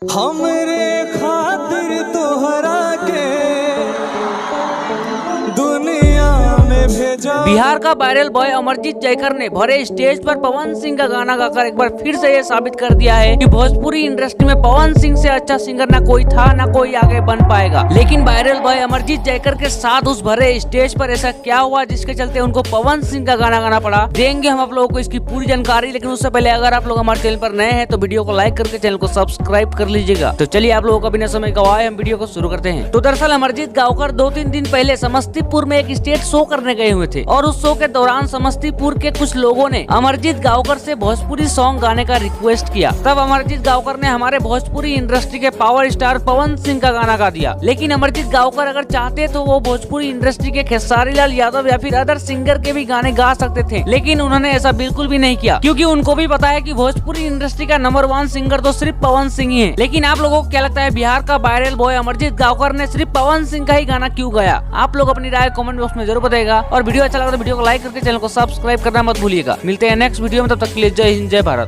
हमरे खातिर तोहरा के दुनिया में भेजा। बिहार का वायरल बॉय अमरजीत जयकर ने भरे स्टेज पर पवन सिंह का गाना गाकर एक बार फिर से ये साबित कर दिया है कि भोजपुरी इंडस्ट्री में पवन सिंह से अच्छा सिंगर ना कोई था ना कोई आगे बन पाएगा। लेकिन वायरल बॉय अमरजीत जयकर के साथ उस भरे स्टेज पर ऐसा क्या हुआ जिसके चलते उनको पवन सिंह का गाना गाना पड़ा, देंगे हम आप लोगों को इसकी पूरी जानकारी। लेकिन उससे पहले अगर आप लोग हमारे चैनल पर नए हैं तो वीडियो को लाइक करके चैनल को सब्सक्राइब कर लीजिएगा। तो चलिए आप लोगों का बिना समय गवाए हम वीडियो को शुरू करते हैं। तो दरअसल अमरजीत गांवकर 2-3 दिन पहले समस्तीपुर में एक स्टेज शो करने गए हुए थे और उस शो के दौरान समस्तीपुर के कुछ लोगों ने अमरजीत गांवकर से भोजपुरी सॉन्ग गाने का रिक्वेस्ट किया। तब अमरजीत गांवकर ने हमारे भोजपुरी इंडस्ट्री के पावर स्टार पवन सिंह का गाना गा दिया। लेकिन अमरजीत गांवकर अगर चाहते तो वो भोजपुरी इंडस्ट्री के खेसारी लाल यादव या फिर अदर सिंगर के भी गाने गा सकते थे, लेकिन उन्होंने ऐसा बिल्कुल भी नहीं किया क्योंकि उनको भी पता है कि भोजपुरी इंडस्ट्री का नंबर 1 सिंगर तो सिर्फ पवन सिंह ही है। लेकिन आप लोगों को क्या लगता है बिहार का वायरल बॉय अमरजीत गांवकर ने सिर्फ पवन सिंह का ही गाना क्यों गाया? आप लोग अपनी राय कमेंट बॉक्स में जरूर बताइएगा और वीडियो अच्छा लगा तो वीडियो को लाइक करके चैनल को सब्सक्राइब करना मत भूलिएगा। मिलते हैं नेक्स्ट वीडियो में, तब तक के लिए जय हिंद जय भारत।